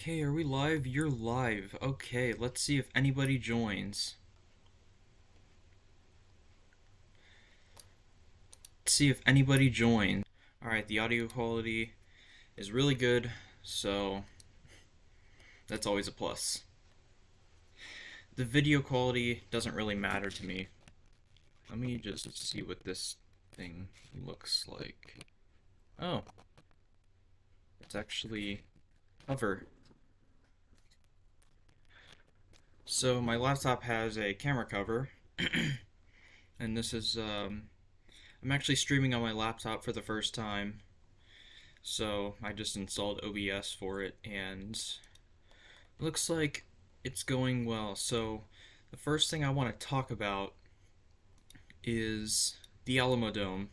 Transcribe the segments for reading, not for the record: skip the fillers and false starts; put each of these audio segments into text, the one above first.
Okay, are we live? You're live. Okay, let's see if anybody joins. Let's see if anybody joins. Alright, the audio quality is really good, so that's always a plus. The video quality doesn't really matter to me. Let me just see what this thing looks like. Oh, it's actually cover. So my laptop has a camera cover, and this is I'm actually streaming on my laptop for the first time, so I just installed OBS for it, and it looks like it's going well. So the first thing I want to talk about is the Alamo Dome.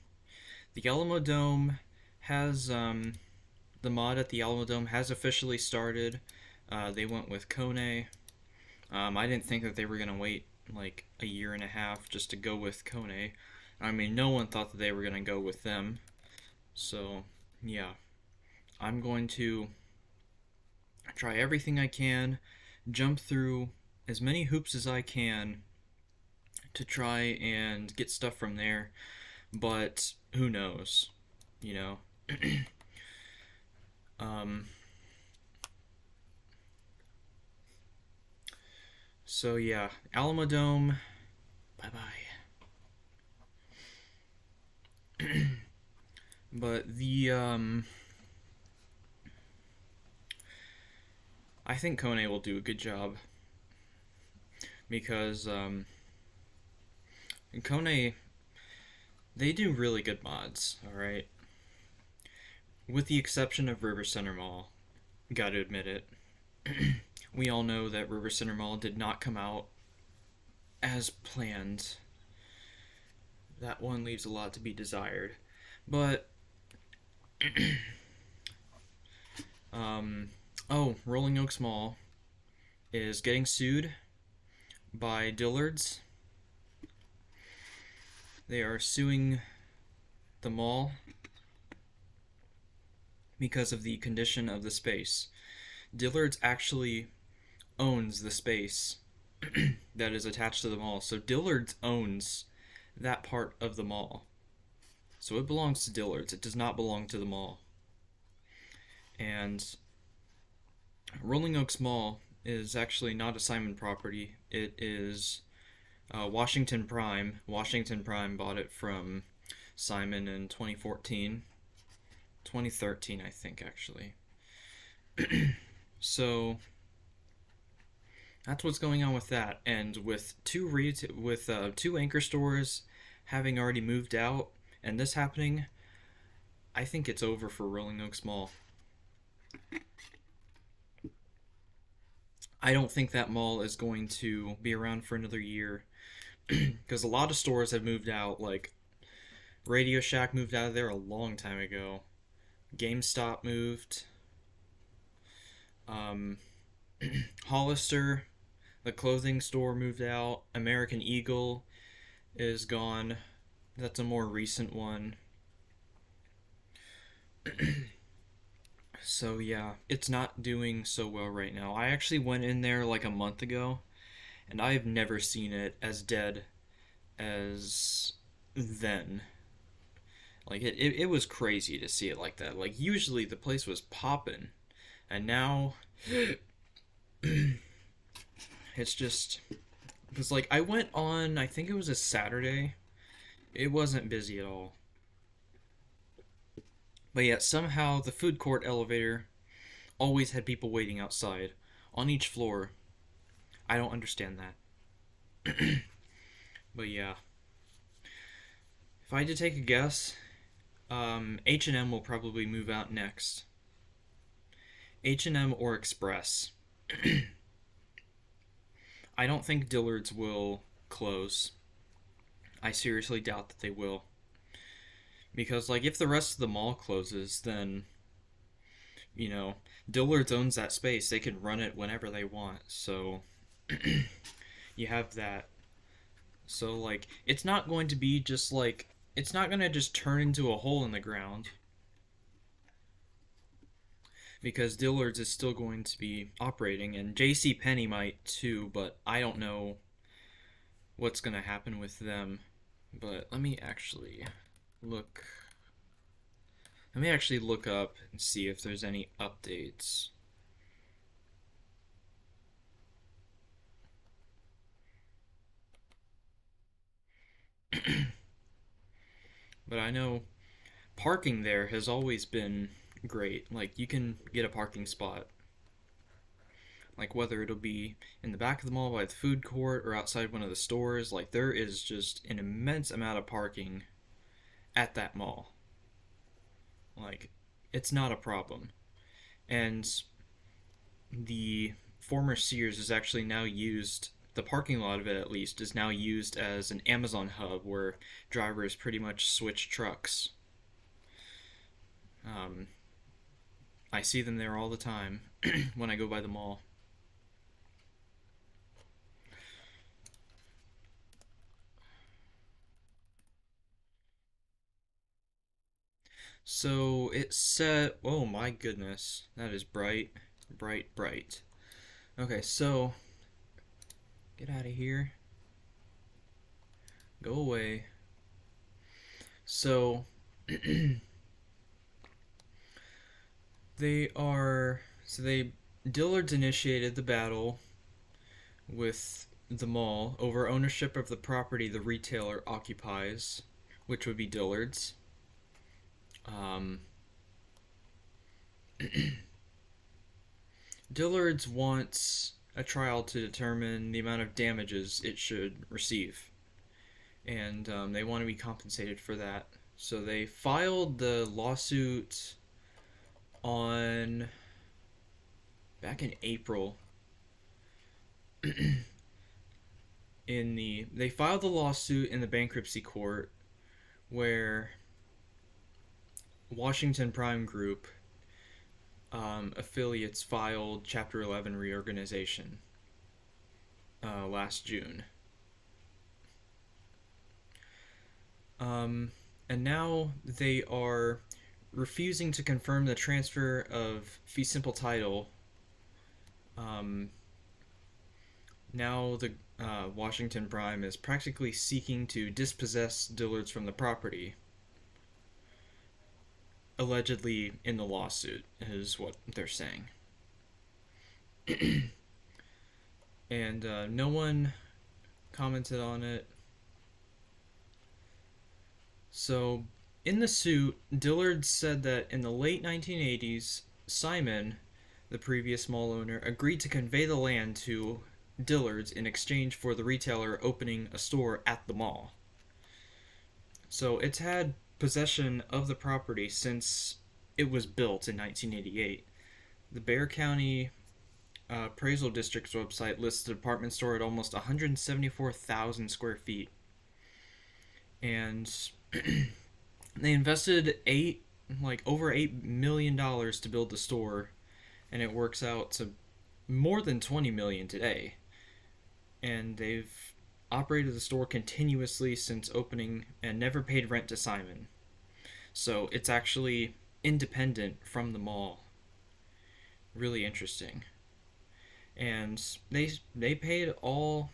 The Alamo Dome has the mod at the Alamo Dome has officially started. They went with Kone. I didn't think that they were gonna wait like a year and a half just to go with Kone. I mean, no one thought that they were gonna go with them. So yeah, I'm going to try everything I can, jump through as many hoops as I can to try and get stuff from there. But who knows, you know? um, so yeah, Alamo Dome. Bye bye. But I think Kone will do a good job because Kone, they do really good mods. All right, with the exception of River Center Mall, gotta admit it. We all know that River Center Mall did not come out as planned. That one leaves a lot to be desired. But oh, Rolling Oaks Mall is getting sued by Dillard's. They are suing the mall because of the condition of the space. Dillard's actually owns the space that is attached to the mall. So Dillard's owns that part of the mall. So it belongs to Dillard's. It does not belong to the mall. And Rolling Oaks Mall is actually not a Simon property. It is Washington Prime. Washington Prime bought it from Simon in 2014. 2013, I think, actually. So that's what's going on with that. And with two anchor stores having already moved out, and this happening, I think it's over for Rolling Oaks Mall. I don't think that mall is going to be around for another year because a lot of stores have moved out. Like Radio Shack moved out of there a long time ago. GameStop moved. Um, Hollister, the clothing store, moved out. American Eagle is gone. That's a more recent one. So yeah, it's not doing so well right now. I actually went in there like a month ago, and I've never seen it as dead as then. Like it was crazy to see it like that. Like usually the place was popping, and now it's just because like I went on, I think it was a Saturday. It wasn't busy at all. But yet somehow the food court elevator always had people waiting outside on each floor. I don't understand that. But yeah, if I had to take a guess, H&M will probably move out next. H&M or Express. I don't think Dillard's will close. I seriously doubt that they will. Because, like, if the rest of the mall closes, then, you know, Dillard's owns that space. They can run it whenever they want. So, you have that. So, like, it's not going to be just like, it's not going to just turn into a hole in the ground. because Dillard's is still going to be operating, and J.C. Penney might too, but I don't know what's going to happen with them. But look. Let me actually look up and see if there's any updates. But I know parking there has always been great. Like, you can get a parking spot, like whether it'll be in the back of the mall by the food court or outside one of the stores. Like, there is just an immense amount of parking at that mall. Like, it's not a problem. And the former Sears is actually now used, the parking lot of it at least, is now used as an Amazon hub where drivers pretty much switch trucks. Um, I see them there all the time when I go by the mall. So it said, oh my goodness, that is bright, bright, bright. Okay, so get out of here. Go away. So they are so they Dillard's initiated the battle with the mall over ownership of the property the retailer occupies, which would be Dillard's. Um, Dillard's wants a trial to determine the amount of damages it should receive, and they want to be compensated for that. So they filed the lawsuit on back in April. They filed the lawsuit in the bankruptcy court where Washington Prime Group affiliates filed Chapter 11 reorganization last June. And now they are refusing to confirm the transfer of fee simple title. Now the Washington Prime is practically seeking to dispossess Dillard's from the property, allegedly in the lawsuit, is what they're saying. And no one commented on it. So, in the suit, Dillard said that in the late 1980s, Simon, the previous mall owner, agreed to convey the land to Dillard's in exchange for the retailer opening a store at the mall. So it's had possession of the property since it was built in 1988. The Bexar County Appraisal District's website lists the department store at almost 174,000 square feet. And they invested over $8 million to build the store, and it works out to more than $20 million today. And they've operated the store continuously since opening and never paid rent to Simon. So it's actually independent from the mall. Really interesting. And they paid all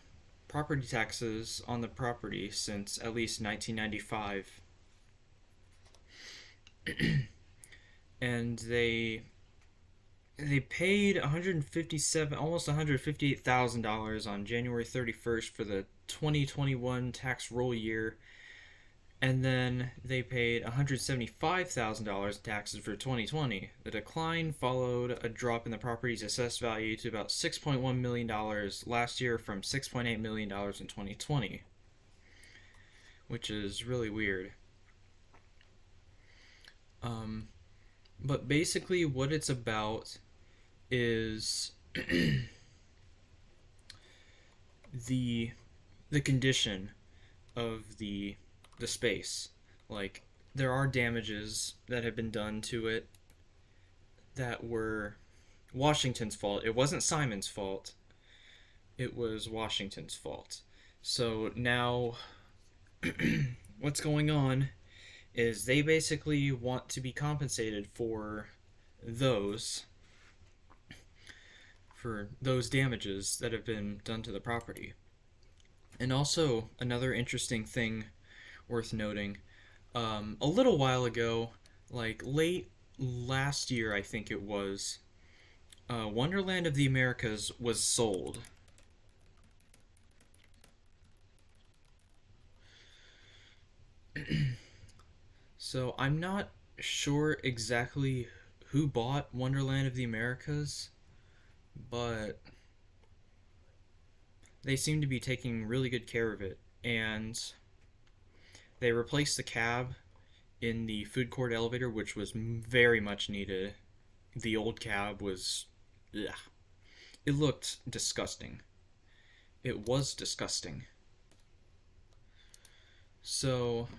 property taxes on the property since at least 1995. And they paid almost $158,000 on January 31st for the 2021 tax roll year, and then they paid $175,000 in taxes for 2020. The decline followed a drop in the property's assessed value to about $6.1 million last year from $6.8 million in 2020, which is really weird. But basically what it's about is the condition of the space. Like, there are damages that have been done to it that were Washington's fault. It wasn't Simon's fault. It was Washington's fault. So now what's going on is they basically want to be compensated for those, for those damages that have been done to the property. And also, another interesting thing worth noting, a little while ago, like late last year, I think it was, Wonderland of the Americas was sold. So I'm not sure exactly who bought Wonderland of the Americas, but they seem to be taking really good care of it. And they replaced the cab in the food court elevator, which was very much needed. The old cab was. Ugh. It looked disgusting. It was disgusting. So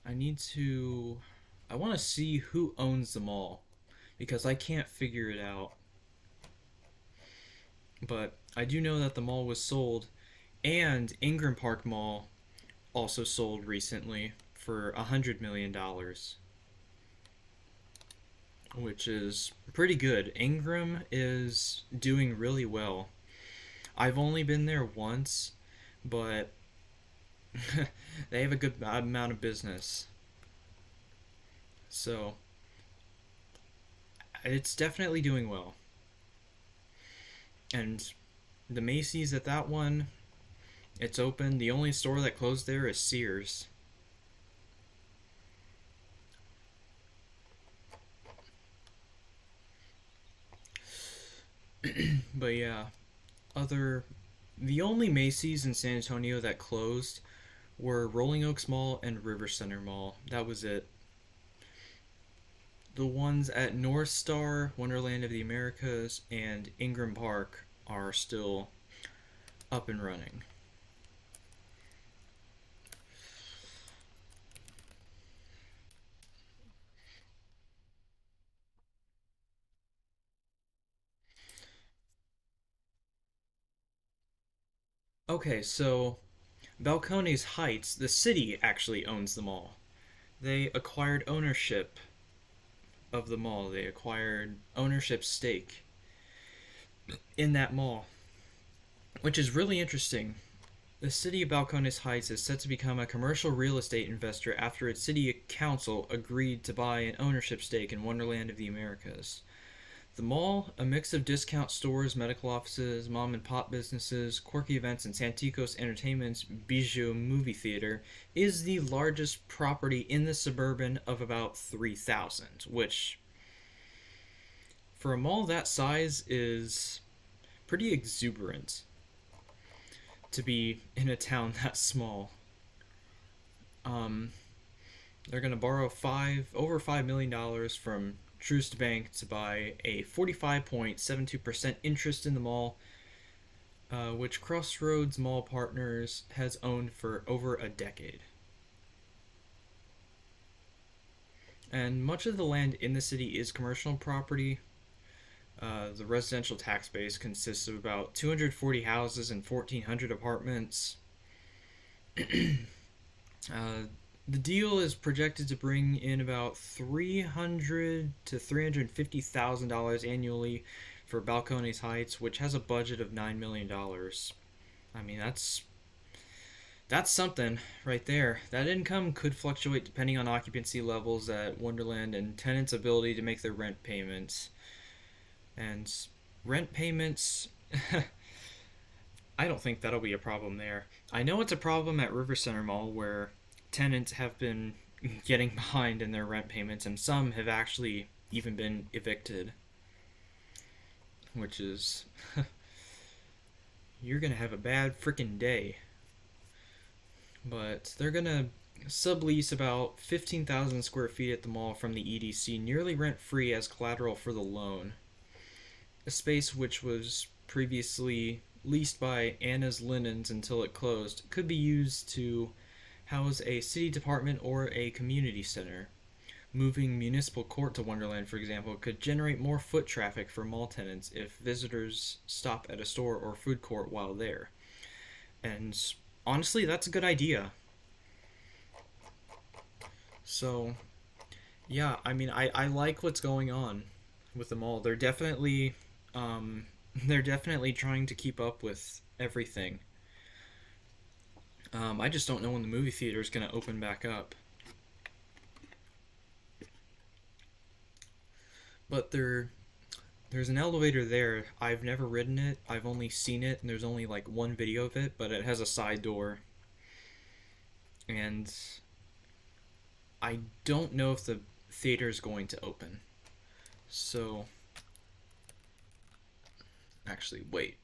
I need to. I want to see who owns the mall because I can't figure it out. But I do know that the mall was sold, and Ingram Park Mall also sold recently for $100 million, which is pretty good. Ingram is doing really well. I've only been there once, but they have a good amount of business. So it's definitely doing well. And the Macy's at that one, it's open. The only store that closed there is Sears. But yeah, other the only Macy's in San Antonio that closed were Rolling Oaks Mall and River Center Mall. That was it. The ones at North Star, Wonderland of the Americas, and Ingram Park are still up and running. Okay, so Balcones Heights, the city actually owns the mall. They acquired ownership of the mall. They acquired ownership stake in that mall, which is really interesting. The city of Balcones Heights is set to become a commercial real estate investor after its city council agreed to buy an ownership stake in Wonderland of the Americas. The mall, a mix of discount stores, medical offices, mom and pop businesses, quirky events, and Santikos Entertainment's Bijou movie theater, is the largest property in the suburban of about 3,000, which, for a mall that size, is pretty exuberant to be in a town that small. Um, they're going to borrow over $5 million from Trust Bank to buy a 45.72% interest in the mall, which Crossroads Mall Partners has owned for over a decade. And much of the land in the city is commercial property. The residential tax base consists of about 240 houses and 1,400 apartments. The deal is projected to bring in about $300 to $350,000 annually for Balcones Heights, which has a budget of $9 million. I mean, that's something right there. That income could fluctuate depending on occupancy levels at Wonderland and tenants' ability to make their rent payments. And rent payments, I don't think that'll be a problem there. I know it's a problem at River Center Mall where tenants have been getting behind in their rent payments, and some have actually even been evicted. Which is. You're gonna have a bad freaking day. But they're gonna sublease about 15,000 square feet at the mall from the EDC, nearly rent free as collateral for the loan. A space which was previously leased by Anna's Linens until it closed could be used to house a city department or a community center. Moving Municipal Court to Wonderland, for example, could generate more foot traffic for mall tenants if visitors stop at a store or food court while there. And honestly, that's a good idea. So, yeah, I mean, I like what's going on with them all. Um, they're definitely trying to keep up with everything. I just don't know when the movie theater is going to open back up. But there's an elevator there. I've never ridden it. I've only seen it, and there's only like one video of it. But it has a side door, and I don't know if the theater is going to open. So, actually, wait.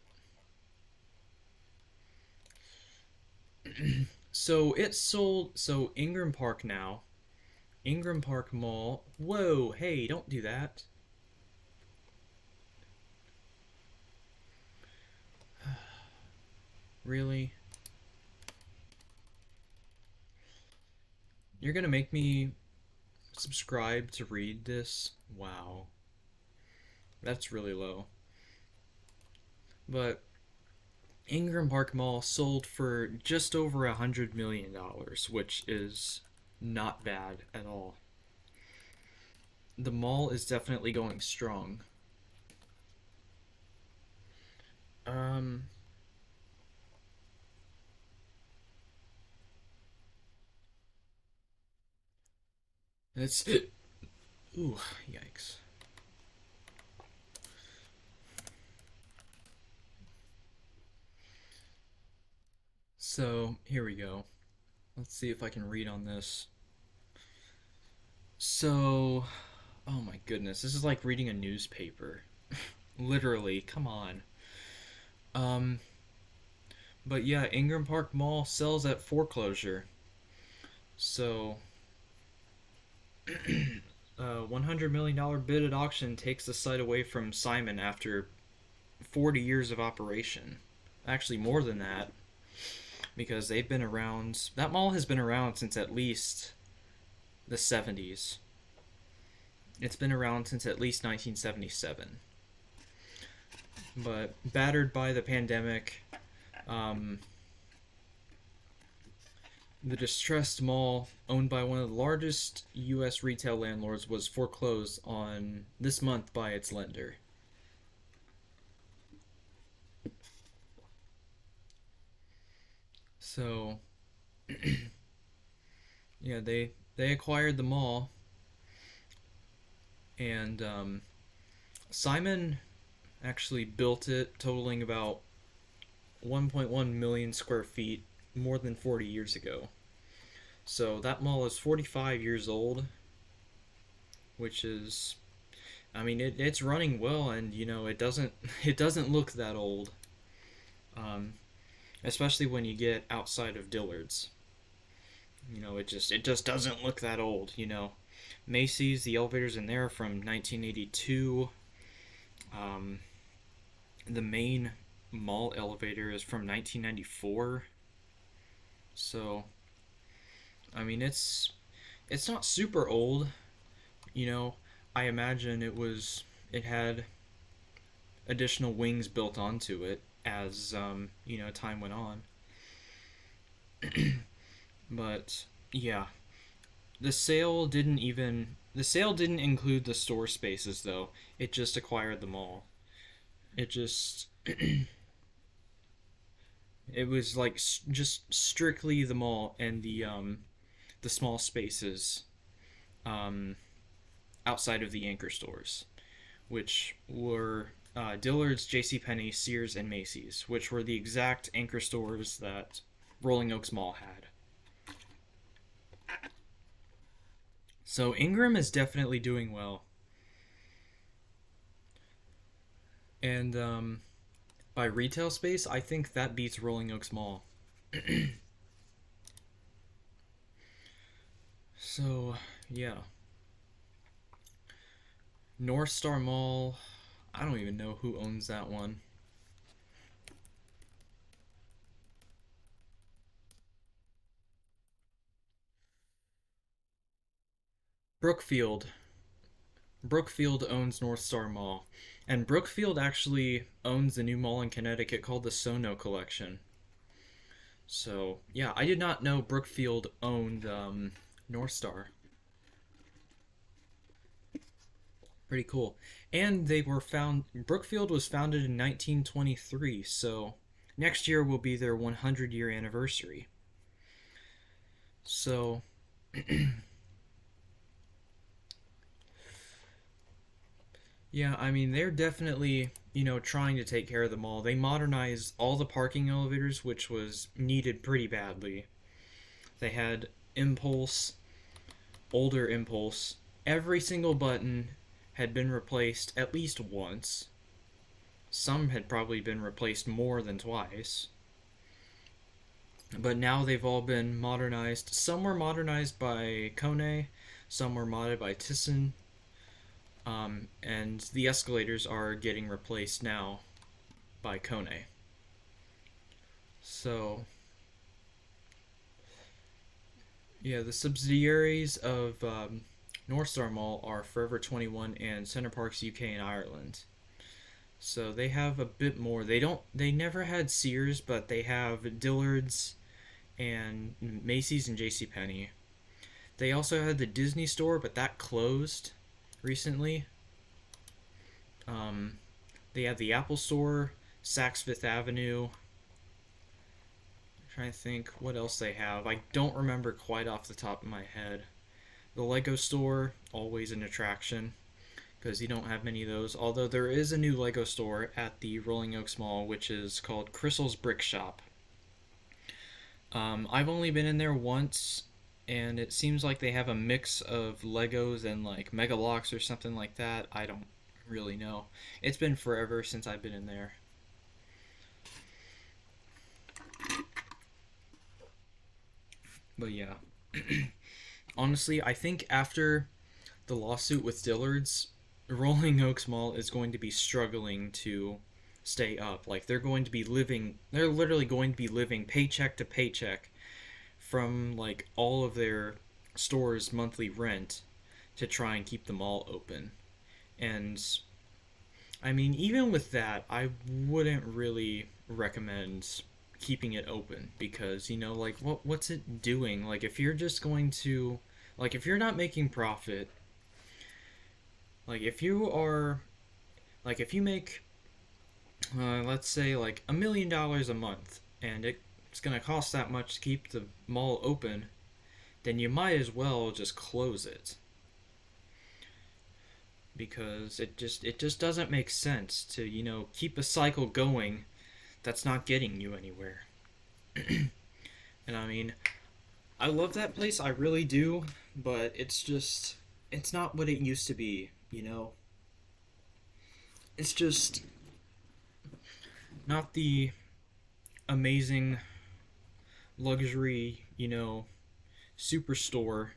So it sold. So Ingram Park now. Ingram Park Mall. Whoa, hey, don't do that. Really? You're gonna make me subscribe to read this? Wow. That's really low. But Ingram Park Mall sold for just over $100 million, which is not bad at all. The mall is definitely going strong. Um, it's ooh, yikes. So here we go. Let's see if I can read on this. So, oh my goodness, this is like reading a newspaper. Literally, come on. Um, but yeah, Ingram Park Mall sells at foreclosure. So, $100 million bid at auction takes the site away from Simon after 40 years of operation. Actually, more than that, because they've been around. That mall has been around since at least the 70s. It's been around since at least 1977. But battered by the pandemic, um, the distressed mall, owned by one of the largest U.S. retail landlords, was foreclosed on this month by its lender. So, yeah, they acquired the mall, and Simon actually built it, totaling about 1.1 million square feet, more than 40 years ago. So that mall is 45 years old, which is, I mean, it's running well, and it doesn't it doesn't look that old, um, especially when you get outside of Dillard's. It just doesn't look that old. Macy's, the elevators in there are from 1982. Um, the main mall elevator is from 1994. So, I mean, it's not super old. You know, I imagine it had additional wings built onto it as time went on. But yeah, the sale didn't include the store spaces though. It just acquired them all. It just it was like just strictly the mall and the small spaces um outside of the anchor stores, which were Dillard's, J.C. Penney, Sears, and Macy's, which were the exact anchor stores that Rolling Oaks Mall had. So Ingram is definitely doing well, and by retail space, I think that beats Rolling Oaks Mall. So yeah, North Star Mall. I don't even know who owns that one. Brookfield. Brookfield owns North Star Mall. And Brookfield actually owns the new mall in Connecticut called the Sono Collection. So, yeah, I did not know Brookfield owned North Star. Pretty cool. And Brookfield was founded in 1923, so next year will be their 100-year anniversary. So, yeah, I mean, they're definitely, trying to take care of the mall. They modernized all the parking elevators, which was needed pretty badly. They had Impulse, older Impulse. Every single button had been replaced at least once. Some had probably been replaced more than twice. But now they've all been modernized. Some were modernized by Kone, some were modded by Thyssen, and the escalators are getting replaced now by Kone. So, yeah, the subsidiaries of North Star Mall are Forever 21 and Center Parcs UK and Ireland. So they have a bit more. They never had Sears, but they have Dillard's and Macy's and JCPenney. They also had the Disney store, but that closed recently. They have the Apple store, Saks Fifth Avenue. I'm trying to think what else they have. I don't remember quite off the top of my head. The Lego store, always an attraction, because you don't have many of those. Although there is a new Lego store at the Rolling Oaks Mall, which is called Crystal's Brick Shop. I've only been in there once, and it seems like they have a mix of Legos and like Mega Bloks or something like that. I don't really know. It's been forever since I've been in there. But yeah, honestly, I think after the lawsuit with Dillard's, Rolling Oaks Mall is going to be struggling to stay up. Like they're literally going to be living paycheck to paycheck from like all of their stores' monthly rent to try and keep the mall open. And I mean, even with that, I wouldn't really recommend keeping it open because, like what's it doing? Like if you're just going to like if you're not making profit, like if you are like if you make let's say like $1 million a month and it's going to cost that much to keep the mall open, then you might as well just close it because it just doesn't make sense to keep a cycle going that's not getting you anywhere. And I mean, I love that place, I really do, but it's not what it used to be. It's just not the amazing luxury, superstore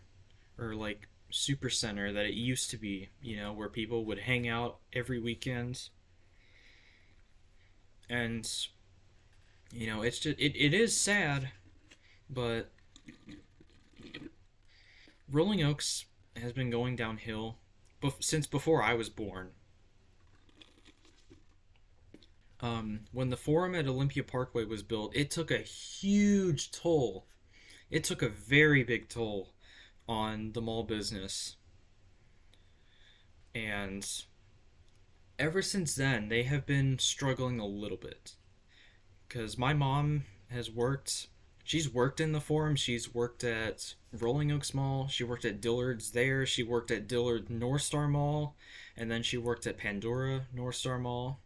or like super center that it used to be, where people would hang out every weekend. And it is sad, but Rolling Oaks has been going downhill since before I was born. When the Forum at Olympia Parkway was built, it took a huge toll. It took a very big toll on the mall business. And ever since then, they have been struggling a little bit. Because my mom she's worked in the Forum, she's worked at Rolling Oaks Mall, she worked at Dillard's there, she worked at Dillard North Star Mall, and then she worked at Pandora North Star Mall.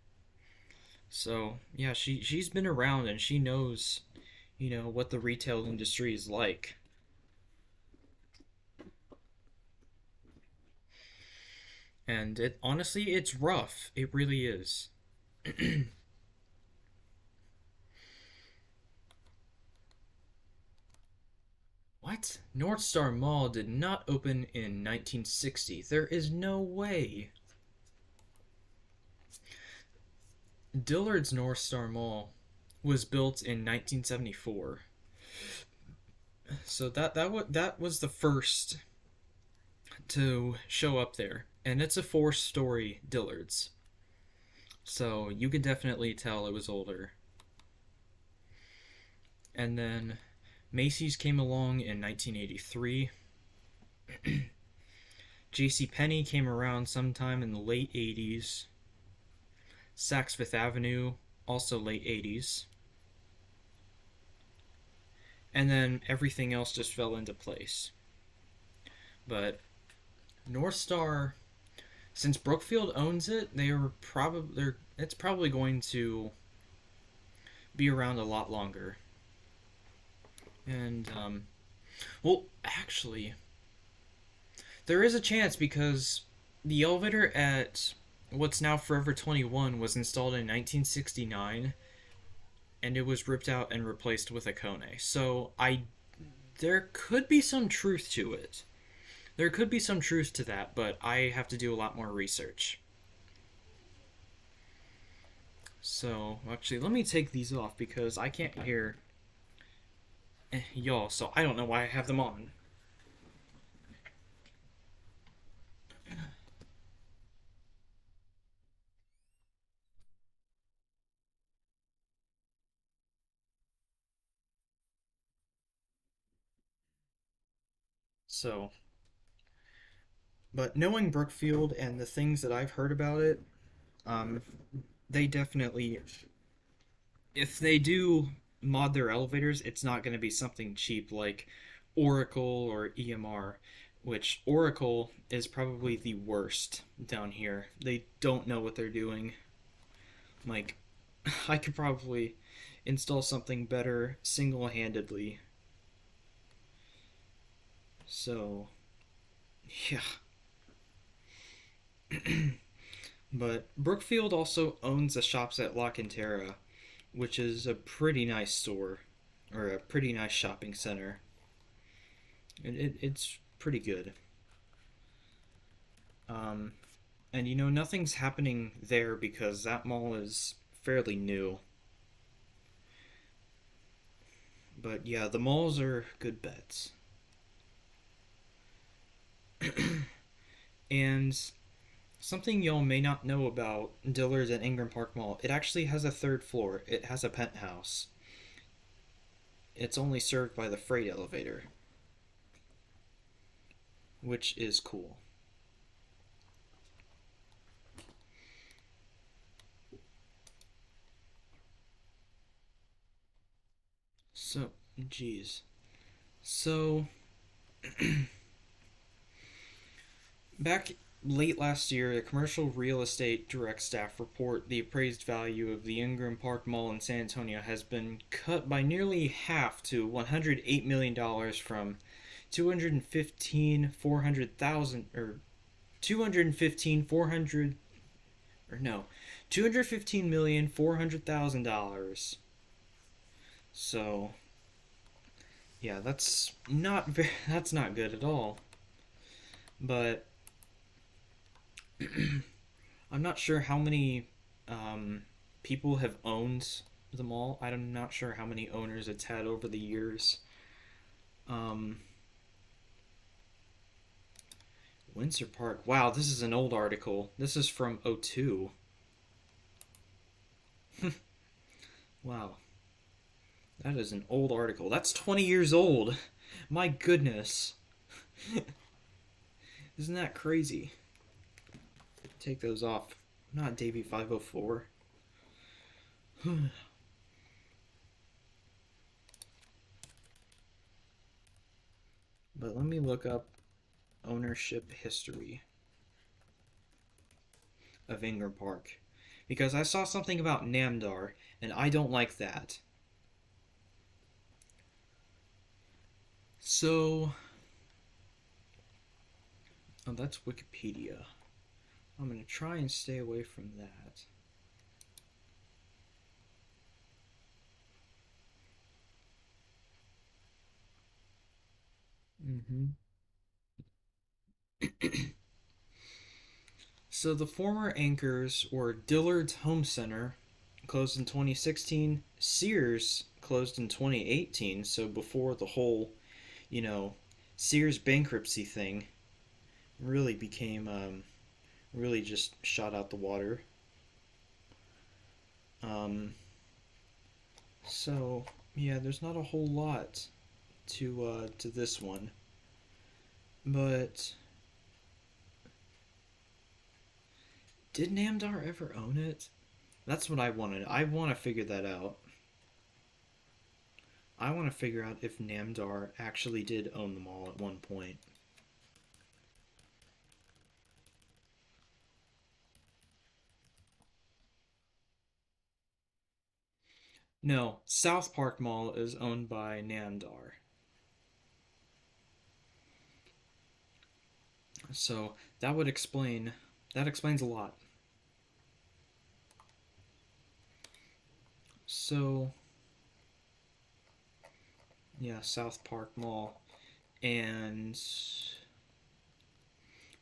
So yeah, she's been around and she knows, what the retail industry is like. And it honestly, it's rough. It really is. What? North Star Mall did not open in 1960. There is no way. Dillard's North Star Mall was built in 1974. So that was the first to show up there, and it's a four-story Dillard's. So you could definitely tell it was older. And then Macy's came along in 1983. J.C. Penney came around sometime in the late 80s. Saks Fifth Avenue, also late 80s. And then everything else just fell into place. But North Star, since Brookfield owns it, it's probably going to be around a lot longer. And well, actually, there is a chance because the elevator at what's now Forever 21 was installed in 1969 and it was ripped out and replaced with a Kone. So there could be some truth to it. There could be some truth to that, but I have to do a lot more research. So, actually, let me take these off because I can't hear y'all, so I don't know why I have them on. So, but knowing Brookfield and the things that I've heard about it, um, they definitely, if they do mod their elevators, it's not going to be something cheap like Oracle or EMR, which Oracle is probably the worst down here. They don't know what they're doing. Like, I could probably install something better single handedly. So, yeah. But Brookfield also owns the shops at La Cantera, which is a pretty nice store, or a pretty nice shopping center. It's pretty good. Um, and nothing's happening there because that mall is fairly new. But yeah, the malls are good bets. And something y'all may not know about Dillard's at Ingram Park Mall, it actually has a third floor. It has a penthouse. It's only served by the freight elevator, which is cool. So, geez. So, back late last year, the Commercial Real Estate Direct staff report the appraised value of the Ingram Park Mall in San Antonio has been cut by nearly half to $108 million from 215 400,000 or 215 400 or no 215,400,000. So yeah, that's not good at all. But I'm not sure how many people have owned the mall. I'm not sure how many owners it's had over the years. Um, Windsor Park. Wow, this is an old article. This is from '02. Wow, that is an old article. That's 20 years old. My goodness. Isn't that crazy? Take those off. I'm not Davey 504. But let me look up ownership history of Ingram Park. Because I saw something about Namdar, and I don't like that. So, oh, that's Wikipedia. I'm going to try and stay away from that. Mm-hmm. So the former anchors were Dillard's Home Center, closed in 2016. Sears closed in 2018. So before the whole, you know, Sears bankruptcy thing really became, really just shot out the water. Um, so yeah, there's not a whole lot to this one, but Did Namdar ever own it? That's what I wanted. I want to figure that out. I want to figure out if Namdar actually did own the mall at one point. No, South Park Mall is owned by Namdar. So that explains a lot. So yeah, South Park Mall. And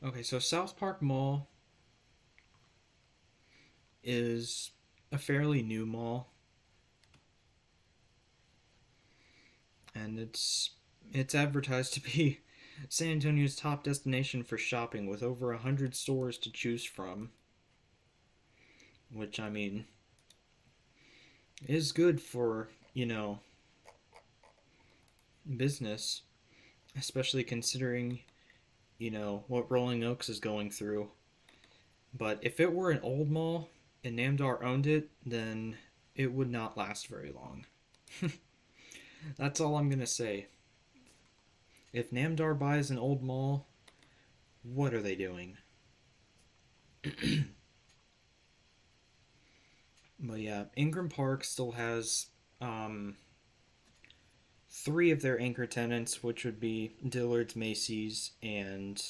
okay, so South Park Mall is a fairly new mall, and it's advertised to be San Antonio's top destination for shopping with over 100 stores to choose from, which I mean is good for, business, especially considering, what Rolling Oaks is going through. But if it were an old mall and Namdar owned it, then it would not last very long. That's all I'm going to say. If Namdar buys an old mall, what are they doing? But yeah, Ingram Park still has um, three of their anchor tenants, which would be Dillard's, Macy's, and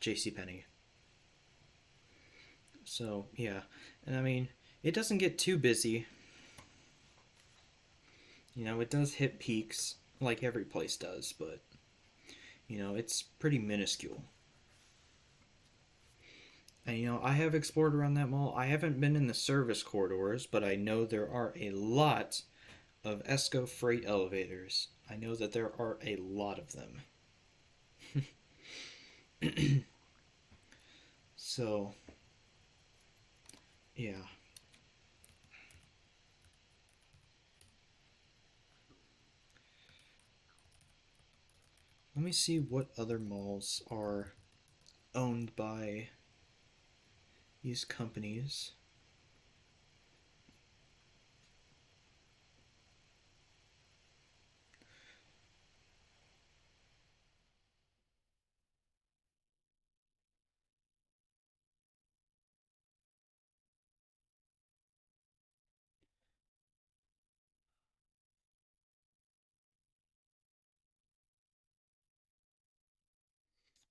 JCPenney. So yeah, and I mean, it doesn't get too busy. It does hit peaks like every place does, but it's pretty minuscule. And I have explored around that mall. I haven't been in the service corridors, but I know there are a lot of ESCO freight elevators. I know that there are a lot of them. So, yeah. Let me see what other malls are owned by these companies.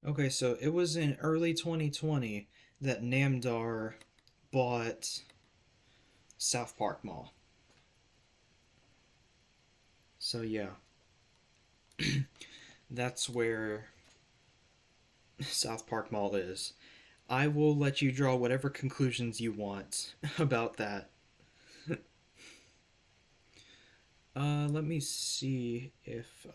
Okay, so it was in early 2020 that Namdar bought South Park Mall. So yeah, that's where South Park Mall is. I will let you draw whatever conclusions you want about that. Let me see if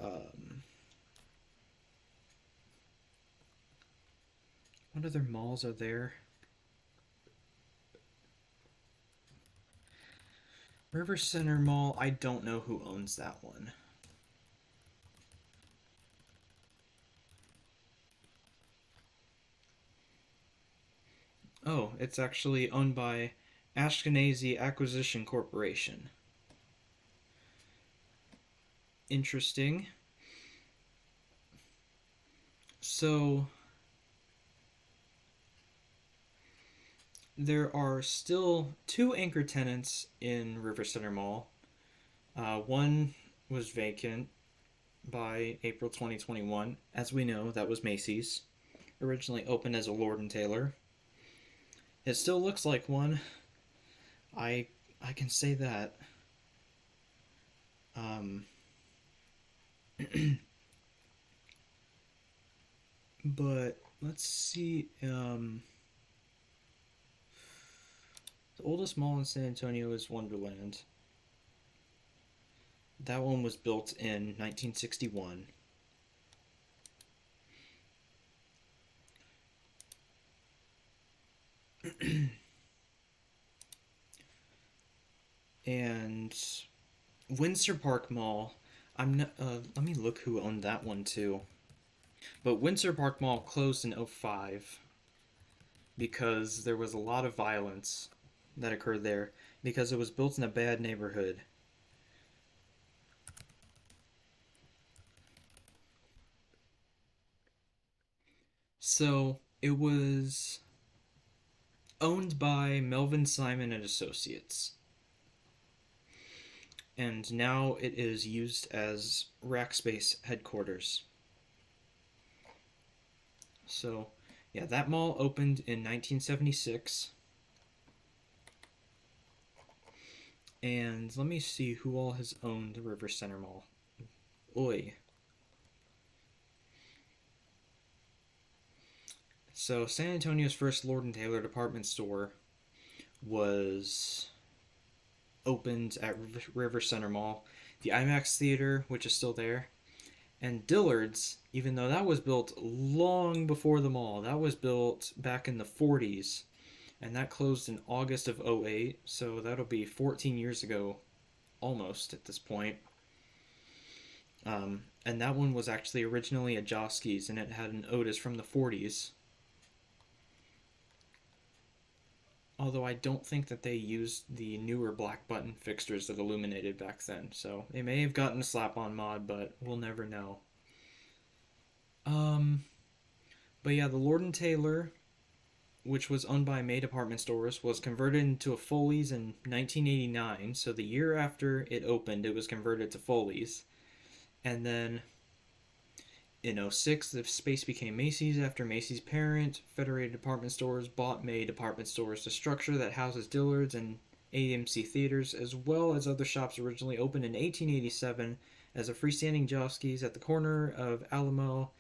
what other malls are there? River Center Mall, I don't know who owns that one. Oh, it's actually owned by Ashkenazi Acquisition Corporation. Interesting. So, there are still two anchor tenants in River Center Mall. One was vacant by April 2021. As we know, that was Macy's, originally opened as a Lord and Taylor. It still looks like one. I I can say that. Um, but let's see. The oldest mall in San Antonio is Wonderland. That one was built in 1961. And Windsor Park Mall. I'm not. Let me look who owned that one too. But Windsor Park Mall closed in '05. because there was a lot of violence that occurred there because it was built in a bad neighborhood. So it was owned by Melvin Simon and Associates, and now it is used as Rackspace headquarters. So, yeah, that mall opened in 1976. And let me see who all has owned the River Center Mall. Oi. So, San Antonio's first Lord and Taylor department store was opened at River Center Mall. The IMAX Theater, which is still there, and Dillard's, even though that was built long before the mall, that was built back in the 40s, and that closed in August of '08, so that'll be 14 years ago almost at this point. And that one was actually originally a Joske's, and it had an Otis from the 40s. Although I don't think that they used the newer black button fixtures that illuminated back then, so they may have gotten a slap-on mod, but we'll never know. Um, but yeah, the Lord and Taylor, which was owned by May Department Stores, was converted into a Foley's in 1989. So the year after it opened, it was converted to Foley's. And then in '06, the space became Macy's after Macy's parent, Federated Department Stores, bought May Department Stores, the structure that houses Dillard's and AMC theaters, as well as other shops originally opened in 1887 as a freestanding Joske's at the corner of Alamo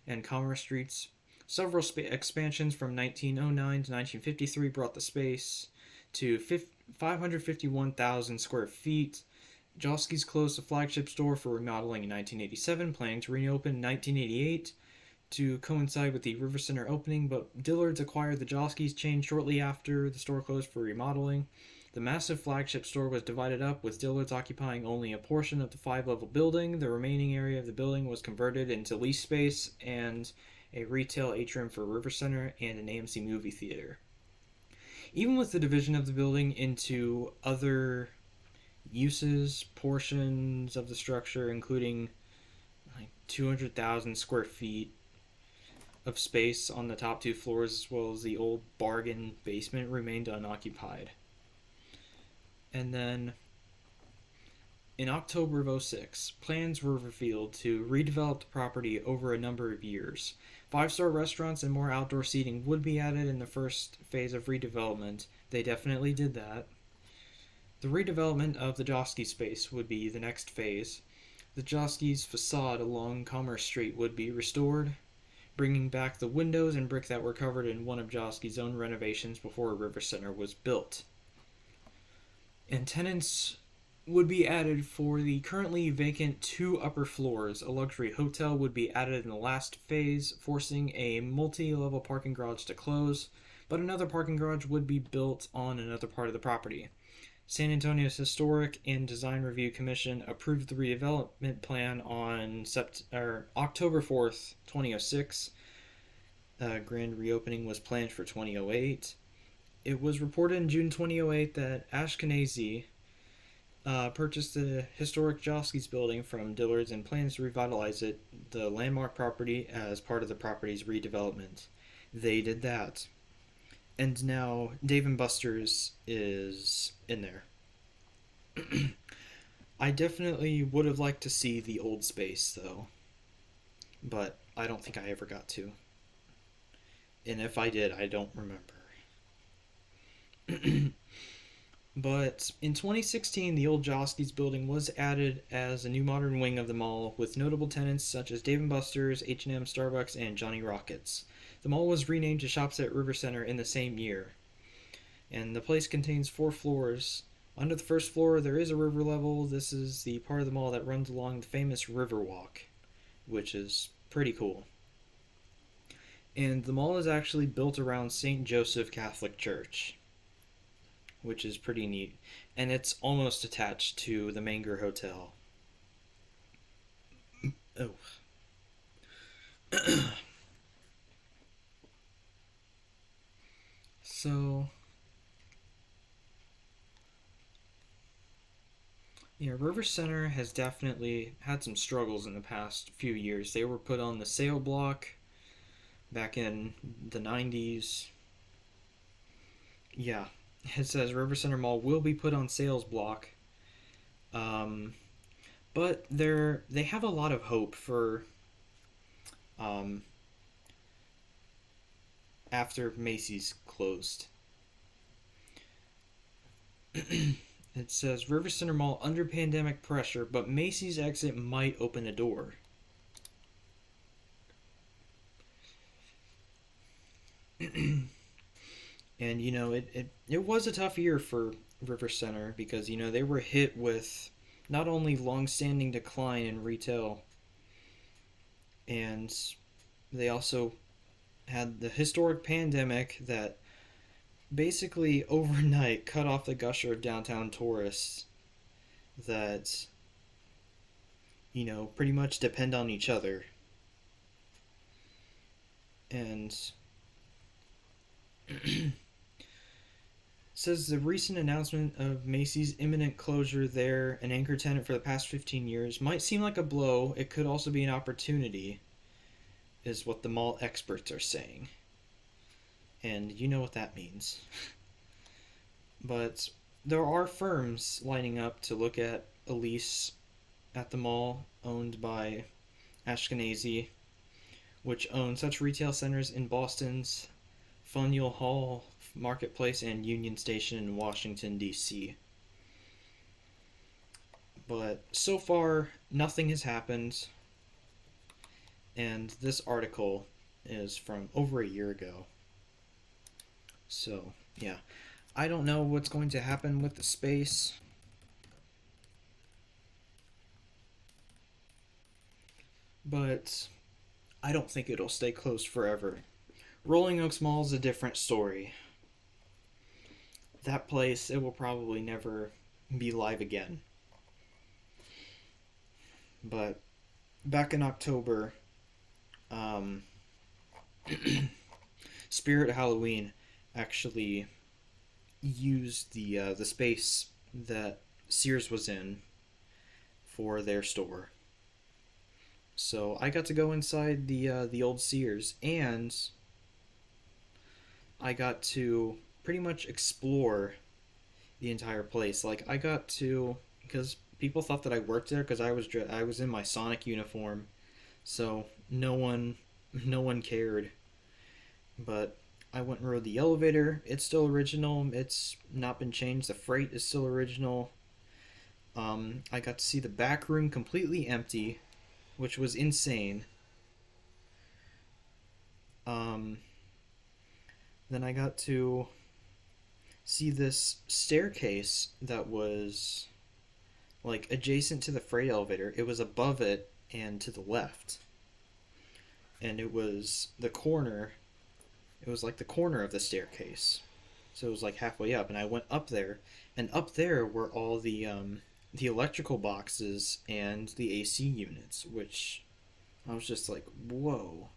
and Commerce Streets. Several expansions from 1909 to 1953 brought the space to 551,000 square feet. Joske's closed the flagship store for remodeling in 1987, planning to reopen in 1988 to coincide with the River Center opening, but Dillard's acquired the Joske's chain shortly after the store closed for remodeling. The massive flagship store was divided up, with Dillard's occupying only a portion of the 5-level building. The remaining area of the building was converted into lease space and a retail atrium for River Center and an AMC movie theater. Even with the division of the building into other uses, portions of the structure, including like 200,000 square feet of space on the top two floors, as well as the old bargain basement, remained unoccupied. And then in October of '06, plans were revealed to redevelop the property over a number of years. 5-star restaurants and more outdoor seating would be added in the first phase of redevelopment. They definitely did that. The redevelopment of the Joske's space would be the next phase. The Joske's facade along Commerce Street would be restored, bringing back the windows and brick that were covered in one of Joske's own renovations before River Center was built. And tenants would be added for the currently vacant 2 upper floors. A luxury hotel would be added in the last phase, forcing a multi-level parking garage to close, but another parking garage would be built on another part of the property. San Antonio's Historic and Design Review Commission approved the redevelopment plan on October 4th, 2006. Grand reopening was planned for 2008. It was reported in June 2008 that Ashkenazi purchased the historic Joske's building from Dillard's and plans to revitalize it, the landmark property, as part of the property's redevelopment. They did that. And now Dave & Buster's is in there. I definitely would have liked to see the old space, though. But I don't think I ever got to. And if I did, I don't remember. But in 2016, the old Joske's building was added as a new modern wing of the mall, with notable tenants such as Dave & Buster's, H&M, Starbucks, and Johnny Rockets. The mall was renamed to Shops at River Center in the same year. And the place contains 4 floors. Under the first floor, there is a river level. This is the part of the mall that runs along the famous River Walk, which is pretty cool. And the mall is actually built around St. Joseph Catholic Church, which is pretty neat. And it's almost attached to the Menger Hotel. Oh. Yeah, River Center has definitely had some struggles in the past few years. They were put on the sale block back in the 90s. Yeah, it says River Center Mall will be put on sales block. Um, but they have a lot of hope for um, after Macy's closed. It says River Center Mall under pandemic pressure, but Macy's exit might open a door. And it was a tough year for River Center because they were hit with not only long-standing decline in retail, and they also had the historic pandemic that basically overnight cut off the gusher of downtown tourists that pretty much depend on each other. And says the recent announcement of Macy's imminent closure there, an anchor tenant for the past 15 years, might seem like a blow. It could also be an opportunity, is what the mall experts are saying. And you know what that means. But there are firms lining up to look at a lease at the mall owned by Ashkenazi, which owns such retail centers in Boston's Faneuil Hall Marketplace and Union Station in Washington, D.C. But so far, nothing has happened. And this article is from over a year ago. So, yeah. I don't know what's going to happen with the space. But I don't think it'll stay closed forever. Rolling Oaks Mall is a different story. That place, it will probably never be live again. But back in October, Spirit Halloween actually used the space that Sears was in for their store. So I got to go inside the old Sears, and I got to pretty much explore the entire place. Like I got to, because people thought that I worked there because I was in my Sonic uniform, so no one cared. But I went and rode the elevator. It's still original. It's not been changed. The freight is still original. I got to see the back room completely empty, which was insane. Um, then I got to see this staircase that was like adjacent to the freight elevator. It was above it and to the left. And it was the corner. It was like the corner of the staircase. So it was like halfway up, and I went up there, and up there were all the electrical boxes and the AC units, which I was just like, whoa.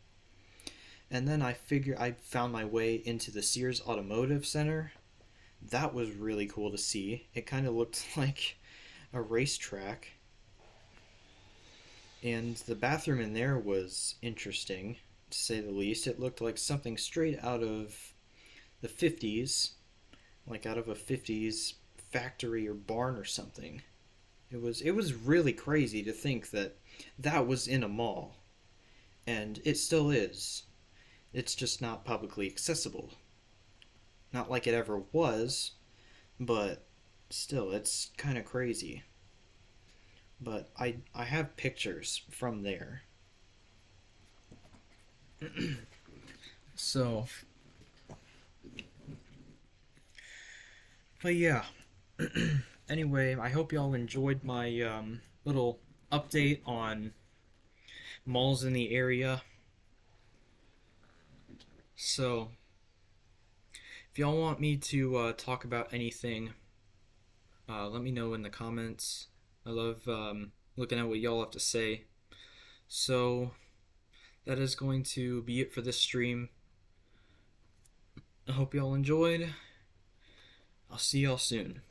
And then I found my way into the Sears Automotive Center. That was really cool to see. It kind of looked like a racetrack. And the bathroom in there was interesting, to say the least. It looked like something straight out of the 50s, like out of a 50s factory or barn or something. It was really crazy to think that that was in a mall, and it still is. It's just not publicly accessible. Not like it ever was, but still, it's kind of crazy. But I have pictures from there. So, but yeah. Anyway, I hope y'all enjoyed my little update on malls in the area. So, if y'all want me to talk about anything, let me know in the comments. I love looking at what y'all have to say. So, that is going to be it for this stream. I hope y'all enjoyed. I'll see y'all soon.